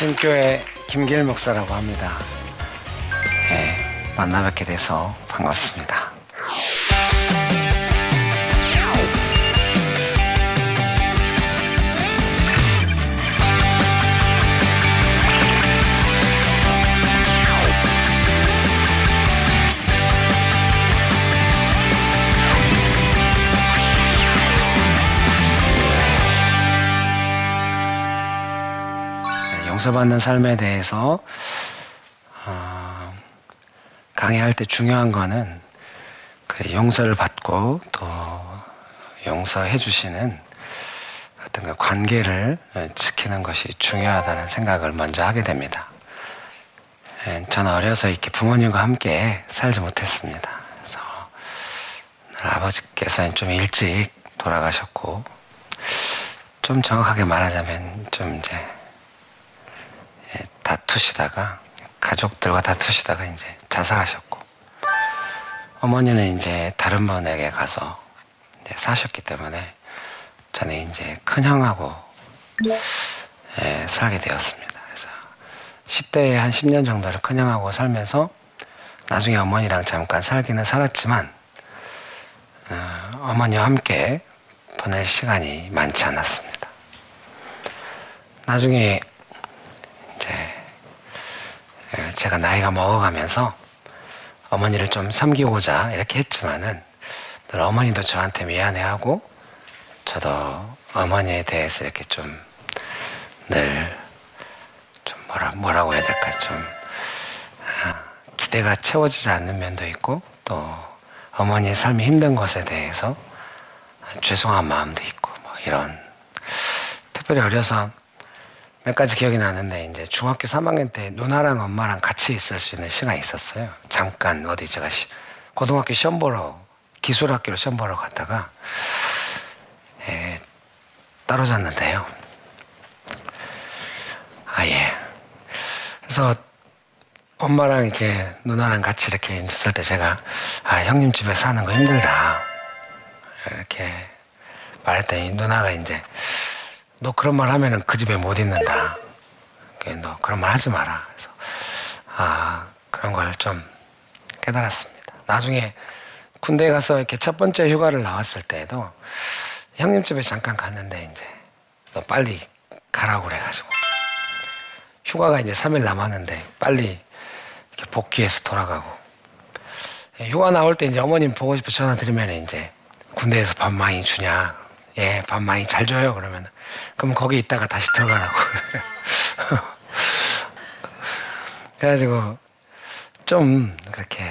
개신교회 김길 목사라고 합니다. 만나 뵙게 돼서 반갑습니다. 용서받는 삶에 대해서 강의할 때 중요한 거는 그 용서를 받고 또 용서해 주시는 어떤 그 관계를 지키는 것이 중요하다는 생각을 먼저 하게 됩니다. 저는 어려서 이렇게 부모님과 함께 살지 못했습니다. 그래서 아버지께서는 좀 일찍 돌아가셨고, 좀 정확하게 말하자면 좀 이제 가족들과 다투시다가 이제 자살하셨고, 어머니는 이제 다른 분에게 가서 이제 사셨기 때문에 저는 이제 큰형하고 살게 되었습니다. 그래서 10대에 한 10년 정도를 큰형하고 살면서 나중에 어머니랑 잠깐 살기는 살았지만 어머니와 함께 보낼 시간이 많지 않았습니다. 나중에 제가 나이가 먹어가면서 어머니를 좀 섬기고자 이렇게 했지만은 늘 어머니도 저한테 미안해하고 저도 어머니에 대해서 이렇게 좀 늘 좀 뭐라고 해야 될까, 좀 기대가 채워지지 않는 면도 있고, 또 어머니의 삶이 힘든 것에 대해서 죄송한 마음도 있고, 뭐 이런, 특별히 어려서 몇 가지 기억이 나는데, 이제 중학교 3학년 때 누나랑 엄마랑 같이 있을 수 있는 시간이 있었어요. 잠깐 어디 제가 고등학교 시험 보러, 기술학교로 시험 보러 갔다가 떨어졌는데요. 그래서 엄마랑 이렇게 누나랑 같이 이렇게 있을 때 제가 형님 집에 사는 거 힘들다 이렇게 말했더니 누나가 이제 너 그런 말 하면은 그 집에 못 있는다. 너 그런 말 하지 마라. 그래서 그런 걸 좀 깨달았습니다. 나중에 군대에 가서 이렇게 첫 번째 휴가를 나왔을 때에도 형님 집에 잠깐 갔는데 이제 너 빨리 가라고 그래가지고 휴가가 이제 3일 남았는데 빨리 이렇게 복귀해서 돌아가고, 휴가 나올 때 이제 어머님 보고 싶어 전화 드리면 이제 군대에서 밥 많이 주냐? 예, 밥 많이 잘 줘요. 그러면 그럼 거기 있다가 다시 들어가라고. 그래가지고 좀 그렇게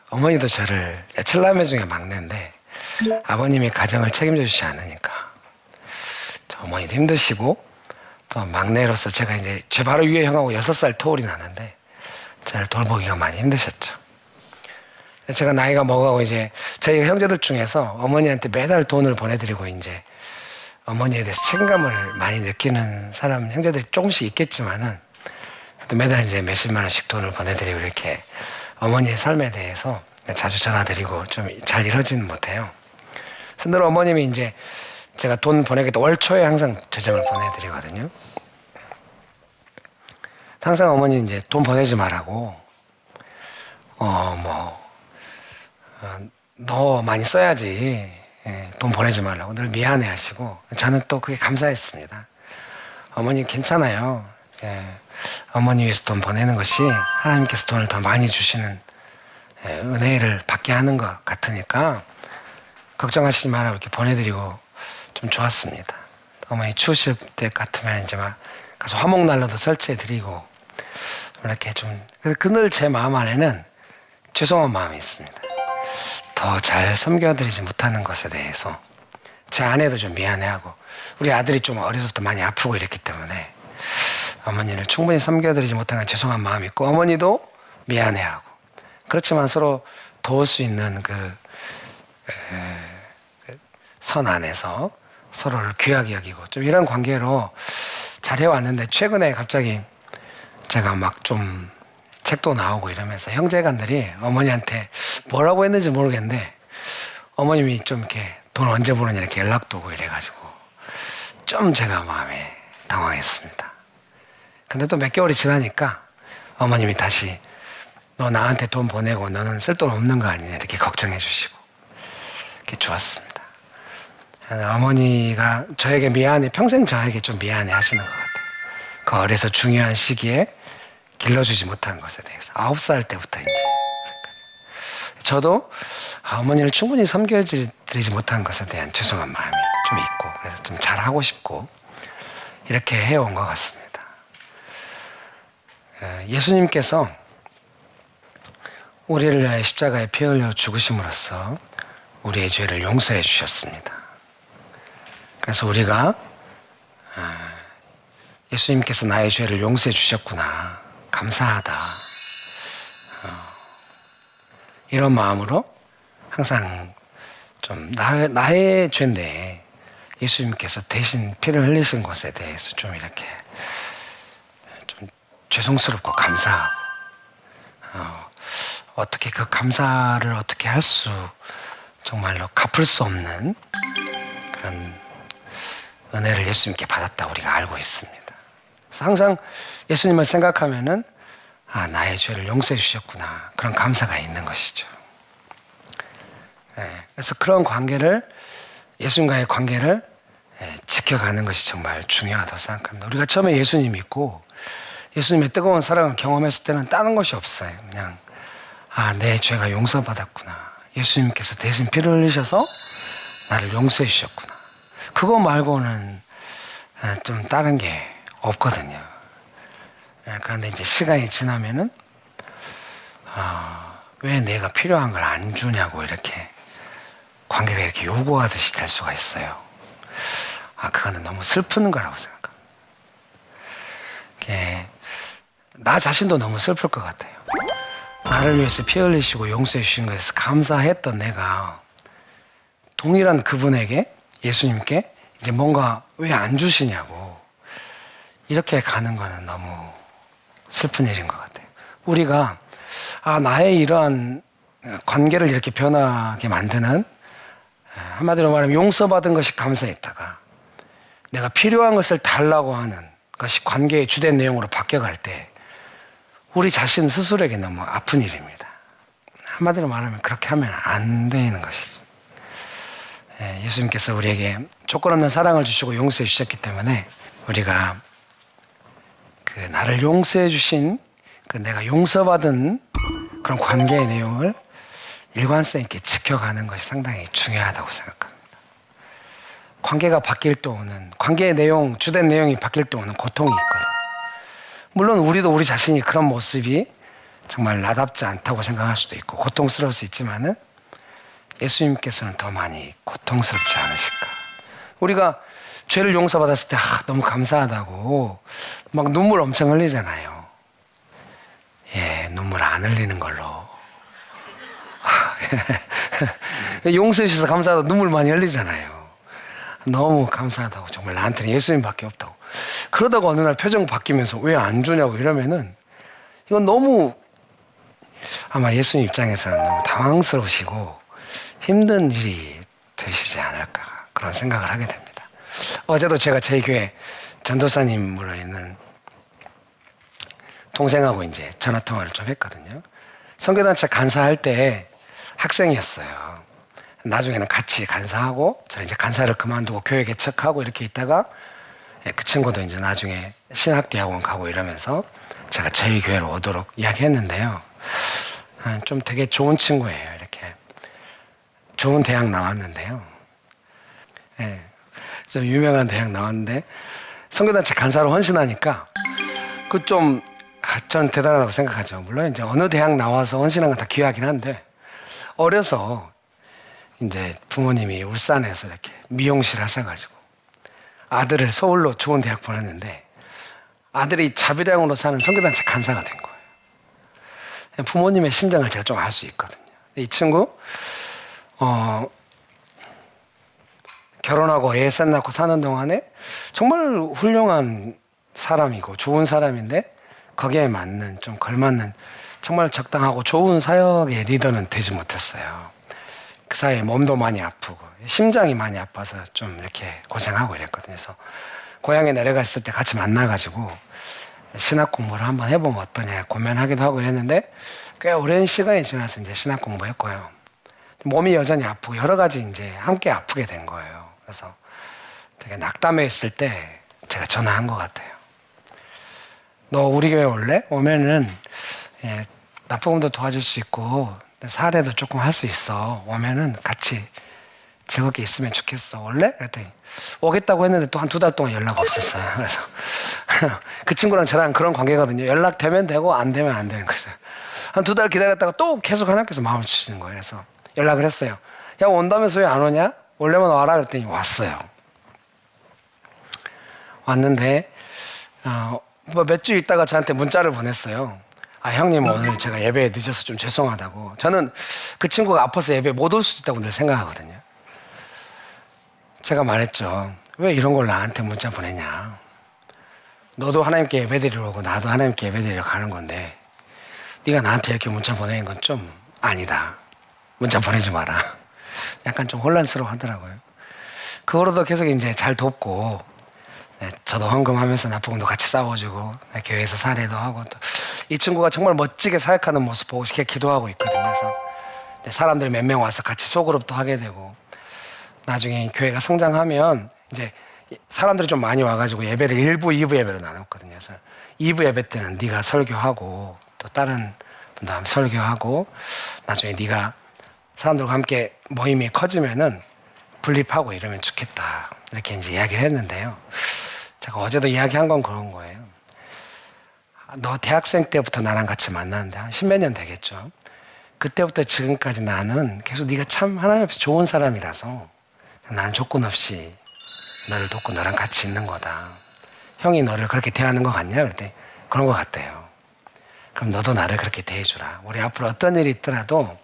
어머니도 저를, 칠남매 중에 막내인데 아버님이 가정을 책임져 주지 않으니까 어머니도 힘드시고, 또 막내로서 제가 이제 제 바로 위에 형하고 6살 터울이 나는데 저를 돌보기가 많이 힘드셨죠. 제가 나이가 먹어가고 이제 저희 형제들 중에서 어머니한테 매달 돈을 보내드리고 이제 어머니에 대해서 책임감을 많이 느끼는 사람 형제들이 조금씩 있겠지만은 또 매달 이제 몇십만 원씩 돈을 보내드리고 이렇게 어머니의 삶에 대해서 자주 전화드리고 좀 잘 이러지는 못해요. 그래서 늘 어머님이 이제 제가 돈 보내겠다 월 초에 항상 재정을 보내드리거든요. 항상 어머니 이제 돈 보내지 말라고, 너 많이 써야지, 돈 보내지 말라고 늘 미안해 하시고, 저는 또 그게 감사했습니다. 어머니 괜찮아요. 어머니 위해서 돈 보내는 것이 하나님께서 돈을 더 많이 주시는 은혜를 받게 하는 것 같으니까 걱정하시지 말라고 이렇게 보내드리고 좀 좋았습니다. 어머니 추우실 때 같으면 이제 막 가서 화목난로도 설치해드리고 이렇게 좀, 그늘 제 마음 안에는 죄송한 마음이 있습니다. 더 잘 섬겨드리지 못하는 것에 대해서 제 아내도 좀 미안해하고, 우리 아들이 좀 어려서부터 많이 아프고 이랬기 때문에 어머니를 충분히 섬겨드리지 못한 건 죄송한 마음이 있고, 어머니도 미안해하고, 그렇지만 서로 도울 수 있는 그 선 안에서 서로를 귀하게 여기고 좀 이런 관계로 잘 해왔는데, 최근에 갑자기 제가 막 좀 책도 나오고 이러면서 형제간들이 어머니한테 뭐라고 했는지 모르겠는데 어머님이 좀 이렇게 돈 언제 보느냐 이렇게 연락도 오고 이래가지고 좀 제가 마음에 당황했습니다. 근데 또 몇 개월이 지나니까 어머님이 다시 너 나한테 돈 보내고 너는 쓸 돈 없는 거 아니냐 이렇게 걱정해 주시고 이렇게 좋았습니다. 어머니가 저에게 평생 저에게 좀 미안해 하시는 것 같아요. 그 어려서 중요한 시기에 길러주지 못한 것에 대해서 9살 때부터 이제 저도 어머니를 충분히 섬겨드리지 못한 것에 대한 죄송한 마음이 좀 있고 그래서 좀 잘하고 싶고 이렇게 해온 것 같습니다. 예수님께서 우리를 위하여 십자가에 피 흘려 죽으심으로써 우리의 죄를 용서해 주셨습니다. 그래서 우리가 예수님께서 나의 죄를 용서해 주셨구나, 감사하다, 이런 마음으로 항상 좀 나의 죄인데 예수님께서 대신 피를 흘리신 것에 대해서 좀 이렇게 좀 죄송스럽고 감사하고 어떻게 그 감사를 어떻게 할 수 정말로 갚을 수 없는 그런 은혜를 예수님께 받았다 우리가 알고 있습니다. 그래서 항상 예수님을 생각하면은 나의 죄를 용서해 주셨구나, 그런 감사가 있는 것이죠. 그래서 그런 관계를, 예수님과의 관계를 지켜가는 것이 정말 중요하다고 생각합니다. 우리가 처음에 예수님 믿고 예수님의 뜨거운 사랑을 경험했을 때는 다른 것이 없어요. 그냥 내 죄가 용서받았구나, 예수님께서 대신 피를 흘리셔서 나를 용서해 주셨구나, 그거 말고는 좀 다른 게 없거든요. 그런데 이제 시간이 지나면은 왜 내가 필요한 걸 안 주냐고 이렇게 관계가 이렇게 요구하듯이 될 수가 있어요. 그거는 너무 슬픈 거라고 생각합니다. 나 자신도 너무 슬플 것 같아요. 나를 위해서 피 흘리시고 용서해 주신 것에서 감사했던 내가 동일한 그분에게, 예수님께 이제 뭔가 왜 안 주시냐고 이렇게 가는 거는 너무 슬픈 일인 것 같아요. 우리가 나의 이러한 관계를 이렇게 변하게 만드는, 한마디로 말하면 용서받은 것이 감사했다가 내가 필요한 것을 달라고 하는 것이 관계의 주된 내용으로 바뀌어갈 때 우리 자신 스스로에게 너무 아픈 일입니다. 한마디로 말하면 그렇게 하면 안 되는 것이죠. 예수님께서 우리에게 조건 없는 사랑을 주시고 용서해 주셨기 때문에 우리가 그 나를 용서해 주신 그 내가 용서받은 그런 관계의 내용을 일관성 있게 지켜가는 것이 상당히 중요하다고 생각합니다. 관계가 바뀔 때 오는, 관계의 내용, 주된 내용이 바뀔 때 오는 고통이 있거든요. 물론 우리도 우리 자신이 그런 모습이 정말 나답지 않다고 생각할 수도 있고 고통스러울 수 있지만은 예수님께서는 더 많이 고통스럽지 않으실까. 우리가 죄를 용서받았을 때 너무 감사하다고 막 눈물 엄청 흘리잖아요. 눈물 안 흘리는 걸로. 용서해 주셔서 감사하다고 눈물 많이 흘리잖아요. 너무 감사하다고, 정말 나한테는 예수님밖에 없다고. 그러다가 어느 날 표정 바뀌면서 왜 안 주냐고 이러면은 이건 너무 아마 예수님 입장에서는 너무 당황스러우시고 힘든 일이 되시지 않을까, 그런 생각을 하게 됩니다. 어제도 제가 저희 교회 전도사님으로 있는 동생하고 이제 전화통화를 좀 했거든요. 선교단체 간사할 때 학생이었어요. 나중에는 같이 간사하고, 저 이제 간사를 그만두고 교회 개척하고 이렇게 있다가 그 친구도 이제 나중에 신학대학원 가고 이러면서 제가 저희 교회로 오도록 이야기했는데요. 좀 되게 좋은 친구예요. 이렇게 좋은 대학 나왔는데요. 좀 유명한 대학 나왔는데 선교단체 간사로 헌신하니까 그 좀 저는 대단하다고 생각하죠. 물론 이제 어느 대학 나와서 헌신한 건 다 귀하긴 한데 어려서 이제 부모님이 울산에서 이렇게 미용실 하셔가지고 아들을 서울로 좋은 대학 보냈는데 아들이 자비량으로 사는 선교단체 간사가 된 거예요. 부모님의 심정을 제가 좀 알 수 있거든요. 이 친구 결혼하고 애 셋 낳고 사는 동안에 정말 훌륭한 사람이고 좋은 사람인데 거기에 맞는, 좀 걸맞는 정말 적당하고 좋은 사역의 리더는 되지 못했어요. 그 사이에 몸도 많이 아프고 심장이 많이 아파서 좀 이렇게 고생하고 이랬거든요. 그래서 고향에 내려갔을 때 같이 만나가지고 신학 공부를 한번 해보면 어떠냐 고민하기도 하고 이랬는데 꽤 오랜 시간이 지나서 이제 신학 공부했고요. 몸이 여전히 아프고 여러 가지 이제 함께 아프게 된 거예요. 그래서 되게 낙담해 있을 때 제가 전화한 것 같아요. 너 우리 교회 올래? 오면은 납부금도 도와줄 수 있고 사례도 조금 할 수 있어. 오면은 같이 즐겁게 있으면 좋겠어. 올래? 그랬더니 오겠다고 했는데 또 한 2달 동안 연락 없었어요. 그래서 그 친구랑 저랑 그런 관계거든요. 연락되면 되고 안 되면 안 되는 거죠. 한 2달 기다렸다가 또 계속 하나님께서 마음을 주시는 거예요. 그래서 연락을 했어요. 야, 온다면서 왜 안 오냐? 오려면 와라. 그랬더니 왔어요. 왔는데 뭐 몇 주 있다가 저한테 문자를 보냈어요. 아, 형님 오늘 제가 예배에 늦어서 좀 죄송하다고. 저는 그 친구가 아파서 예배에 못 올 수도 있다고 늘 생각하거든요. 제가 말했죠. 왜 이런 걸 나한테 문자 보내냐. 너도 하나님께 예배드리러 오고 나도 하나님께 예배드리러 가는 건데 네가 나한테 이렇게 문자 보내는 건 좀 아니다. 문자 보내지 마라. 약간 좀 혼란스러워 하더라고요. 그거로도 계속 이제 잘 돕고 저도 헌금하면서 납부금도 같이 싸워주고 교회에서 사례도 하고 또 이 친구가 정말 멋지게 사역하는 모습 보고 이렇게 기도하고 있거든요. 그래서 사람들이 몇 명 와서 같이 소그룹도 하게 되고 나중에 교회가 성장하면 이제 사람들이 좀 많이 와가지고 예배를 1부, 2부 예배로 나눴거든요. 그래서 2부 예배 때는 네가 설교하고 또 다른 분도 함께 설교하고 나중에 네가 사람들과 함께 모임이 커지면은 분립하고 이러면 좋겠다. 이렇게 이제 이야기를 했는데요. 제가 어제도 이야기한 건 그런 거예요. 너 대학생 때부터 나랑 같이 만났는데 한 10몇 년 되겠죠. 그때부터 지금까지 나는 계속 네가 참 하나님 앞에서 좋은 사람이라서 나는 조건 없이 너를 돕고 너랑 같이 있는 거다. 형이 너를 그렇게 대하는 것 같냐? 그랬더니 그런 것 같대요. 그럼 너도 나를 그렇게 대해주라. 우리 앞으로 어떤 일이 있더라도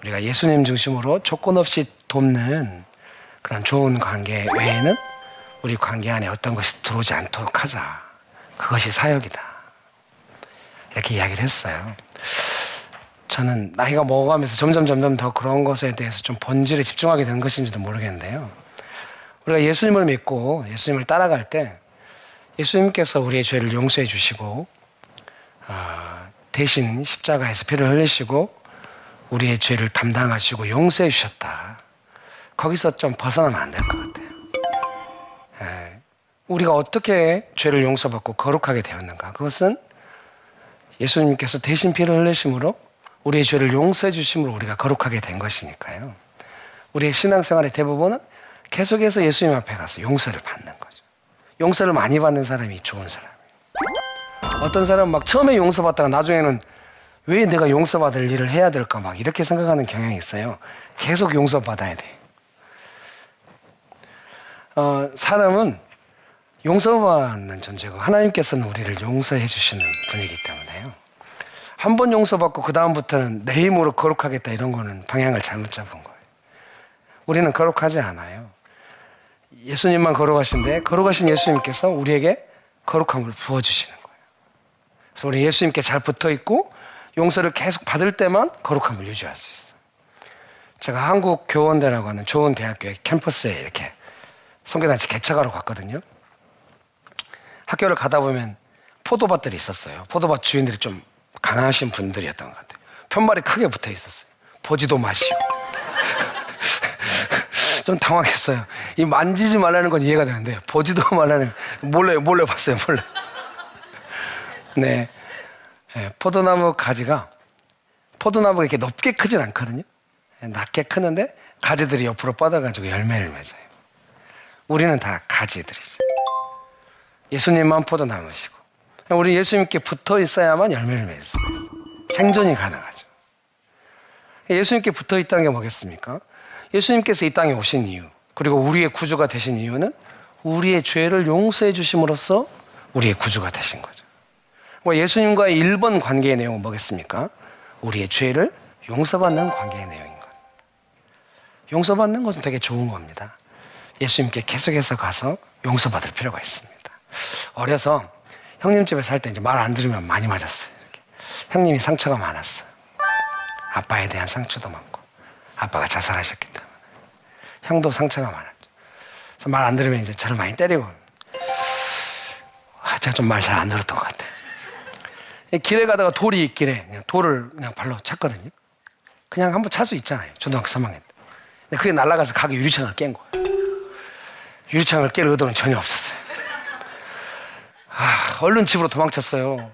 우리가 예수님 중심으로 조건 없이 돕는 그런 좋은 관계 외에는 우리 관계 안에 어떤 것이 들어오지 않도록 하자. 그것이 사역이다. 이렇게 이야기를 했어요. 저는 나이가 먹어가면서 점점 더 그런 것에 대해서 좀 본질에 집중하게 되는 것인지도 모르겠는데요. 우리가 예수님을 믿고 예수님을 따라갈 때 예수님께서 우리의 죄를 용서해 주시고 대신 십자가에서 피를 흘리시고 우리의 죄를 담당하시고 용서해 주셨다. 거기서 좀 벗어나면 안 될 것 같아요. 우리가 어떻게 죄를 용서받고 거룩하게 되었는가? 그것은 예수님께서 대신 피를 흘리심으로 우리의 죄를 용서해 주심으로 우리가 거룩하게 된 것이니까요. 우리의 신앙생활의 대부분은 계속해서 예수님 앞에 가서 용서를 받는 거죠. 용서를 많이 받는 사람이 좋은 사람이에요. 어떤 사람은 막 처음에 용서받다가 나중에는 왜 내가 용서받을 일을 해야 될까 막 이렇게 생각하는 경향이 있어요. 계속 용서받아야 돼. 사람은 용서받는 존재고 하나님께서는 우리를 용서해 주시는 분이기 때문에요. 한 번 용서받고 그 다음부터는 내 힘으로 거룩하겠다 이런 거는 방향을 잘못 잡은 거예요. 우리는 거룩하지 않아요. 예수님만 거룩하신데 거룩하신 예수님께서 우리에게 거룩함을 부어주시는 거예요. 그래서 우리 예수님께 잘 붙어있고 용서를 계속 받을 때만 거룩함을 유지할 수 있어요. 제가 한국교원대라고 하는 좋은 대학교의 캠퍼스에 이렇게 선교단체 개척하러 갔거든요. 학교를 가다 보면 포도밭들이 있었어요. 포도밭 주인들이 좀 강하신 분들이었던 것 같아요. 편말이 크게 붙어 있었어요. 보지도 마시오. 좀 당황했어요. 이 만지지 말라는 건 이해가 되는데 보지도 말라는 몰래 봤어요. 몰래. 네, 포도나무 가지가 포도나무가 이렇게 높게 크진 않거든요. 낮게 크는데 가지들이 옆으로 뻗어가지고 열매를 맺어요. 우리는 다 가지들이죠. 예수님만 포도나무시고 우리 예수님께 붙어 있어야만 열매를 맺을 수 있어요. 생존이 가능하죠. 예수님께 붙어 있다는 게 뭐겠습니까? 예수님께서 이 땅에 오신 이유 그리고 우리의 구주가 되신 이유는 우리의 죄를 용서해 주심으로써 우리의 구주가 되신 거죠. 예수님과의 1번 관계의 내용은 뭐겠습니까? 우리의 죄를 용서받는 관계의 내용인 거예요. 용서받는 것은 되게 좋은 겁니다. 예수님께 계속해서 가서 용서받을 필요가 있습니다. 어려서 형님 집에 살 때 이제 말 안 들으면 많이 맞았어요. 이렇게. 형님이 상처가 많았어요. 아빠에 대한 상처도 많고 아빠가 자살하셨기 때문에 형도 상처가 많았죠. 그래서 말 안 들으면 이제 저를 많이 때리고 제가 좀 말 잘 안 들었던 것 같아요. 길에 가다가 돌이 있길래 그냥 돌을 그냥 발로 찼거든요. 그냥 한번 찰 수 있잖아요. 초등학교 3학년 때. 근데 그게 날아가서 가게 유리창을 깬 거예요. 유리창을 깰 의도는 전혀 없었어요. 얼른 집으로 도망쳤어요.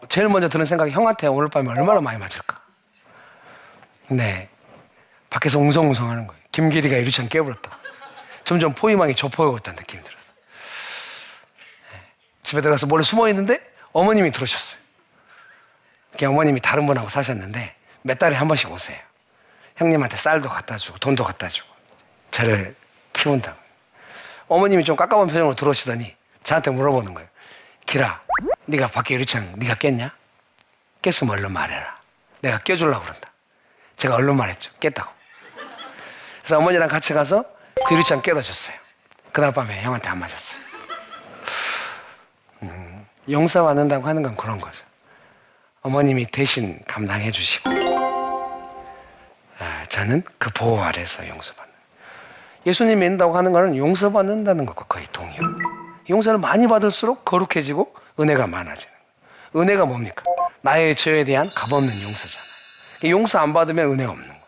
제일 먼저 드는 생각이 형한테 오늘 밤에 얼마나 많이 맞을까. 근데 밖에서 웅성웅성 하는 거예요. 김길이가 유리창 깨버렸다. 점점 포위망이 좁혀오고 있다는 느낌이 들었어요. 집에 들어가서 몰래 숨어 있는데 어머님이 들어오셨어요. 어머님이 다른 분하고 사셨는데 몇 달에 한 번씩 오세요. 형님한테 쌀도 갖다 주고 돈도 갖다 주고 저를 키운다고. 어머님이 좀 깝깝한 표정으로 들어오시더니 저한테 물어보는 거예요. 길아, 네가 밖에 유리창 네가 깼냐? 깼으면 얼른 말해라. 내가 껴주려고 그런다. 제가 얼른 말했죠. 깼다고. 그래서 어머니랑 같이 가서 그 유리창 깨닫줬어요. 그날 밤에 형한테 안 맞았어요. 용서받는다고 하는 건 그런 거죠. 어머님이 대신 감당해 주시고 저는 그 보호 아래서 용서받는. 예수님이 믿는다고 하는 거는 용서받는다는 것과 거의 동의합니다. 용서를 많이 받을수록 거룩해지고 은혜가 많아지는 거예요. 은혜가 뭡니까? 나의 죄에 대한 값없는 용서잖아요. 용서 안 받으면 은혜가 없는 거예요.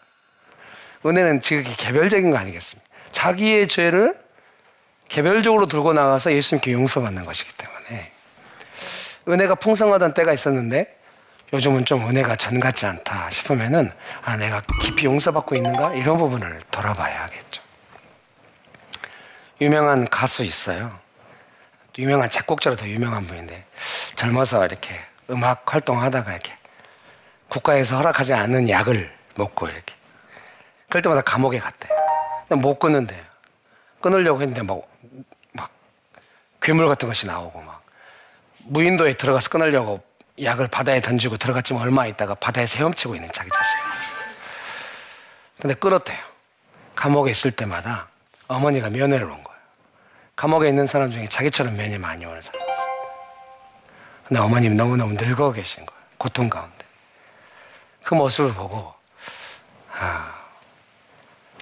은혜는 지극히 개별적인 거 아니겠습니까? 자기의 죄를 개별적으로 들고 나가서 예수님께 용서받는 것이기 때문에 은혜가 풍성하던 때가 있었는데 요즘은 좀 은혜가 전 같지 않다 싶으면은 내가 깊이 용서받고 있는가? 이런 부분을 돌아봐야 하겠죠. 유명한 가수 있어요. 유명한 작곡자로 더 유명한 분인데 젊어서 이렇게 음악 활동하다가 이렇게 국가에서 허락하지 않는 약을 먹고 이렇게 그럴 때마다 감옥에 갔대요. 근데 못 끊는데요. 끊으려고 했는데 막 괴물 같은 것이 나오고 막 무인도에 들어가서 끊으려고 약을 바다에 던지고 들어갔지만 얼마 있다가 바다에서 헤엄치고 있는 자기 자신. 근데 끊었대요. 감옥에 있을 때마다 어머니가 면회를 온 거예요. 감옥에 있는 사람 중에 자기처럼 면회 많이 오는 사람. 근데 어머님 너무너무 늙어 계신 거예요. 고통 가운데. 그 모습을 보고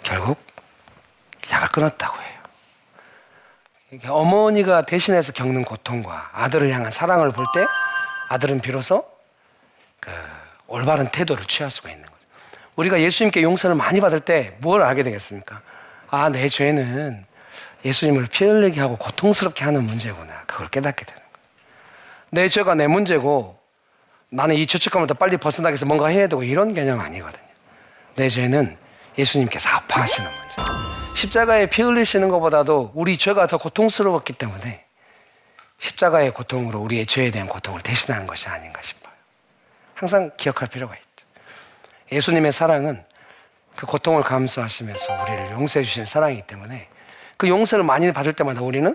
결국 약을 끊었다고 해요. 어머니가 대신해서 겪는 고통과 아들을 향한 사랑을 볼 때 아들은 비로소 올바른 태도를 취할 수가 있는 거죠. 우리가 예수님께 용서를 많이 받을 때 뭘 알게 되겠습니까? 내 죄는 예수님을 피 흘리게 하고 고통스럽게 하는 문제구나. 그걸 깨닫게 되는 거예요. 내 죄가 내 문제고 나는 이 죄책감부터 빨리 벗어나기 위해서 뭔가 해야 되고 이런 개념 아니거든요. 내 죄는 예수님께서 아파하시는 문제. 십자가에 피 흘리시는 것보다도 우리 죄가 더 고통스러웠기 때문에 십자가의 고통으로 우리의 죄에 대한 고통을 대신하는 것이 아닌가 싶어요. 항상 기억할 필요가 있죠. 예수님의 사랑은 그 고통을 감수하시면서 우리를 용서해 주시는 사랑이기 때문에 그 용서를 많이 받을 때마다 우리는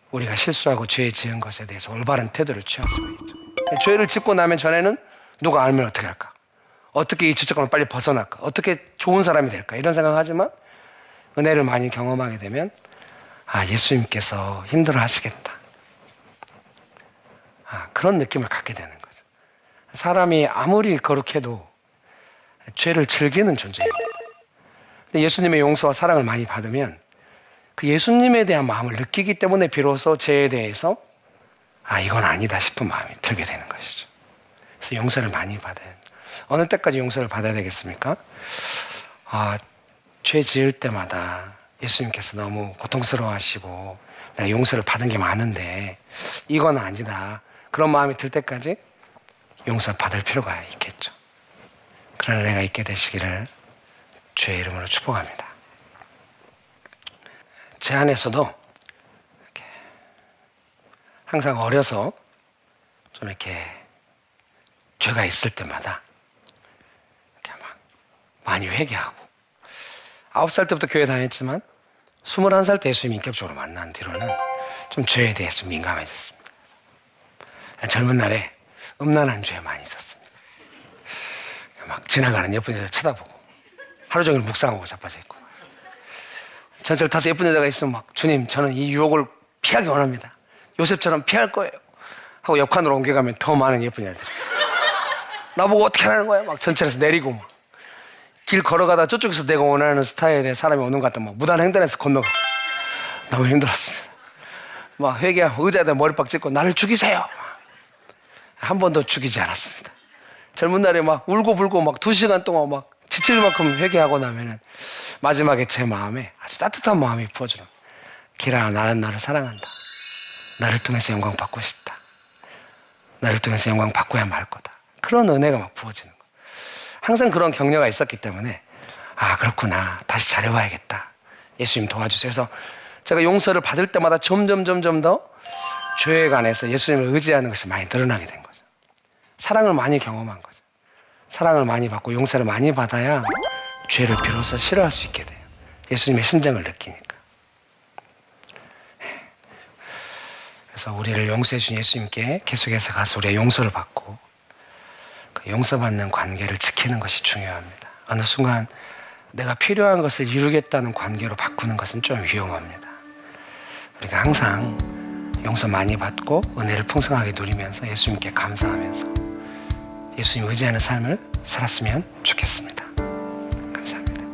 우리가 실수하고 죄 지은 것에 대해서 올바른 태도를 취할 수가 있죠. 죄를 짓고 나면 전에는 누가 알면 어떻게 할까? 어떻게 이 죄책감을 빨리 벗어날까? 어떻게 좋은 사람이 될까? 이런 생각하지만 은혜를 많이 경험하게 되면 예수님께서 힘들어 하시겠다. 그런 느낌을 갖게 되는 거죠. 사람이 아무리 거룩해도 죄를 즐기는 존재입니다. 근데 예수님의 용서와 사랑을 많이 받으면 그 예수님에 대한 마음을 느끼기 때문에 비로소 죄에 대해서 이건 아니다 싶은 마음이 들게 되는 것이죠. 그래서 용서를 많이 받아야 합니다. 어느 때까지 용서를 받아야 되겠습니까? 죄 지을 때마다 예수님께서 너무 고통스러워하시고 내가 용서를 받은 게 많은데 이건 아니다. 그런 마음이 들 때까지 용서를 받을 필요가 있겠죠. 그런 은혜가 있게 되시기를 주의 이름으로 축복합니다. 제 안에서도 이렇게 항상 어려서 좀 이렇게 죄가 있을 때마다 이렇게 막 많이 회개하고 9살 때부터 교회 다녔지만 21살 때 예수님 인격적으로 만난 뒤로는 좀 죄에 대해서 좀 민감해졌습니다. 젊은 날에 음란한 죄 많이 있었습니다. 막 지나가는 예쁜 여자 쳐다보고 하루 종일 묵상하고 자빠져 있고 전철 타서 예쁜 여자가 있으면 막 주님 저는 이 유혹을 피하기 원합니다. 요셉처럼 피할 거예요. 하고 옆칸으로 옮겨가면 더 많은 예쁜 여자들이 나보고 어떻게 하라는 거야? 막 전철에서 내리고 막 길 걸어가다 저쪽에서 내가 원하는 스타일의 사람이 오는 것 같다 막 무단 횡단해서 건너가 너무 힘들었습니다. 막 회개하고 의자에다 머리빡 짚고 나를 죽이세요. 한 번도 죽이지 않았습니다. 젊은 날에 막 울고 불고 막 2시간 동안 막 지칠 만큼 회개하고 나면은 마지막에 제 마음에 아주 따뜻한 마음이 부어주는, 기라 나는 너를 사랑한다. 나를 통해서 영광 받고 싶다. 나를 통해서 영광 받고야 말 거다. 그런 은혜가 막 부어지는 거. 항상 그런 격려가 있었기 때문에 아 그렇구나, 다시 잘해봐야겠다. 예수님 도와주세요. 그래서 제가 용서를 받을 때마다 점점 더 죄에 관해서 예수님을 의지하는 것이 많이 늘어나게 된 거죠. 사랑을 많이 경험한 거죠. 사랑을 많이 받고 용서를 많이 받아야 죄를 비로소 싫어할 수 있게 돼요. 예수님의 심정을 느끼니까. 그래서 우리를 용서해 준 예수님께 계속해서 가서 우리의 용서를 받고 그 용서받는 관계를 지키는 것이 중요합니다. 어느 순간 내가 필요한 것을 이루겠다는 관계로 바꾸는 것은 좀 위험합니다. 우리가 항상 용서 많이 받고 은혜를 풍성하게 누리면서 예수님께 감사하면서 예수님 의지하는 삶을 살았으면 좋겠습니다. 감사합니다.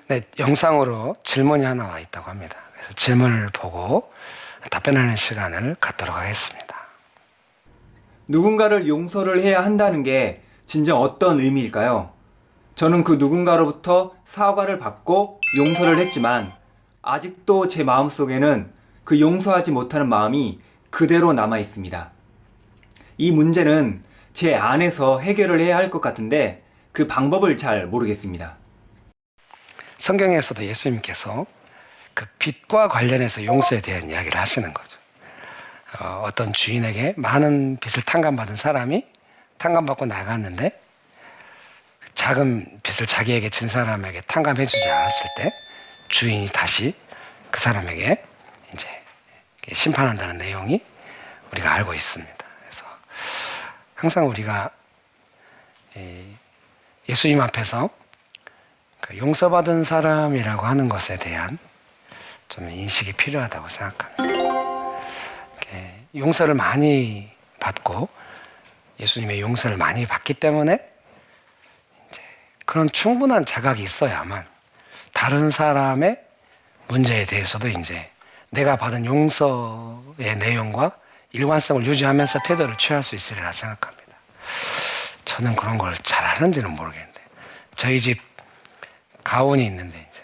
네, 영상으로 질문이 하나 와 있다고 합니다. 그래서 질문을 보고 답변하는 시간을 갖도록 하겠습니다. 누군가를 용서를 해야 한다는 게 진정 어떤 의미일까요? 저는 그 누군가로부터 사과를 받고 용서를 했지만 아직도 제 마음속에는 그 용서하지 못하는 마음이 그대로 남아 있습니다. 이 문제는 제 안에서 해결을 해야 할 것 같은데 그 방법을 잘 모르겠습니다. 성경에서도 예수님께서 그 빚과 관련해서 용서에 대한 이야기를 하시는 거죠. 어떤 주인에게 많은 빚을 탕감받은 사람이 탕감받고 나갔는데 작은 빚을 자기에게 진 사람에게 탕감해주지 않았을 때 주인이 다시 그 사람에게 이제 심판한다는 내용이 우리가 알고 있습니다. 그래서 항상 우리가 예수님 앞에서 용서받은 사람이라고 하는 것에 대한 좀 인식이 필요하다고 생각합니다. 용서를 많이 받고 예수님의 용서를 많이 받기 때문에 이제 그런 충분한 자각이 있어야만 다른 사람의 문제에 대해서도 이제 내가 받은 용서의 내용과 일관성을 유지하면서 태도를 취할 수 있으리라 생각합니다. 저는 그런 걸 잘 하는지는 모르겠는데 저희 집 가온이 있는데 이제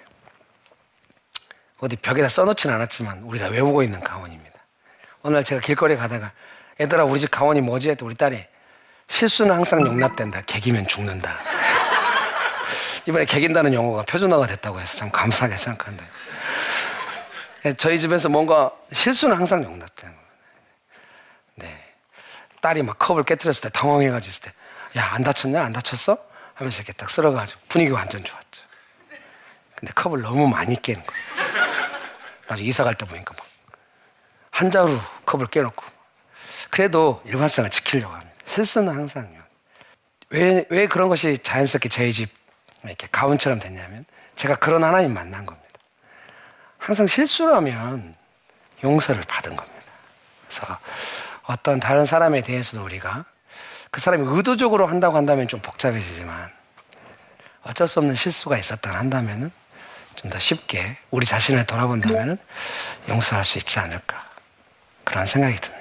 어디 벽에다 써놓지는 않았지만 우리가 외우고 있는 가온입니다. 어느 날 제가 길거리에 가다가 얘들아 우리 집 가온이 뭐지? 했더니 우리 딸이 실수는 항상 용납된다. 개기면 죽는다. 이번에 개긴다는 용어가 표준어가 됐다고 해서 참 감사하게 생각한다. 저희 집에서 뭔가 실수는 항상 용납되는 겁니다. 네. 딸이 막 컵을 깨뜨렸을 때 당황해가지고 있을 때 야, 안 다쳤냐? 안 다쳤어? 하면서 이렇게 딱 쓸어가지고 분위기가 완전 좋았죠. 근데 컵을 너무 많이 깨는 거예요. 나중에 이사 갈 때 보니까 막 한 자루 컵을 깨놓고. 그래도 일관성을 지키려고 합니다. 실수는 항상요. 왜 그런 것이 자연스럽게 저희 집 이렇게 가훈처럼 됐냐면 제가 그런 하나님 만난 겁니다. 항상 실수라면 용서를 받은 겁니다. 그래서 어떤 다른 사람에 대해서도 우리가 그 사람이 의도적으로 한다고 한다면 좀 복잡해지지만 어쩔 수 없는 실수가 있었다 한다면은 좀 더 쉽게 우리 자신을 돌아본다면은 용서할 수 있지 않을까 그런 생각이 듭니다.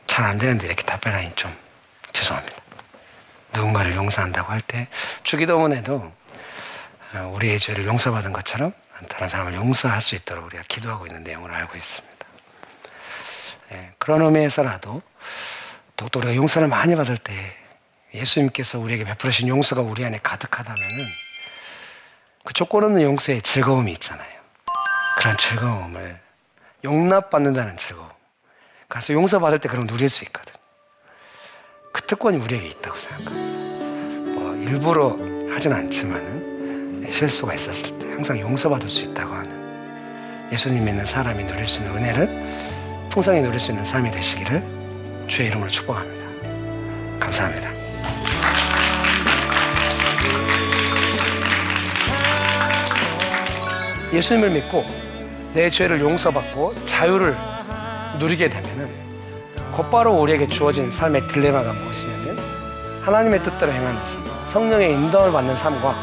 잘 안 되는데 이렇게 답변하니 좀 죄송합니다. 누군가를 용서한다고 할 때 주기도문에도 우리의 죄를 용서받은 것처럼 다른 사람을 용서할 수 있도록 우리가 기도하고 있는 내용을 알고 있습니다. 그런 의미에서라도 또 우리가 용서를 많이 받을 때 예수님께서 우리에게 베풀으신 용서가 우리 안에 가득하다면은 그 조건 없는 용서의 즐거움이 있잖아요. 그런 즐거움을 용납받는다는 즐거움. 가서 용서받을 때 그런 거 누릴 수 있거든. 그 특권이 우리에게 있다고 생각합니다. 일부러 하진 않지만은 실수가 있었을 때 항상 용서받을 수 있다고 하는 예수님 믿는 사람이 누릴 수 있는 은혜를 풍성히 누릴 수 있는 삶이 되시기를 주의 이름으로 축복합니다. 감사합니다. 예수님을 믿고 내 죄를 용서받고 자유를 누리게 되면은 곧바로 우리에게 주어진 삶의 딜레마가 무엇이냐면 하나님의 뜻대로 행하는 삶, 성령의 인도를 받는 삶과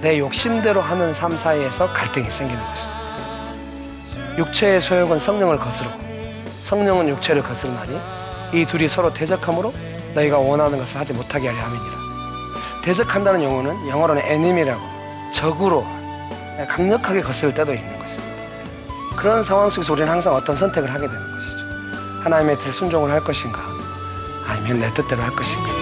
내 욕심대로 하는 삶 사이에서 갈등이 생기는 것입니다. 육체의 소욕은 성령을 거스르고 성령은 육체를 거스르나니 이 둘이 서로 대적함으로 너희가 원하는 것을 하지 못하게 하려 함이니라. 대적한다는 용어는 영어로는 enemy라고 적으로 강력하게 거스를 때도 있는 것입니다. 그런 상황 속에서 우리는 항상 어떤 선택을 하게 되는 것이죠. 하나님의 뜻에 순종을 할 것인가 아니면 내 뜻대로 할 것인가.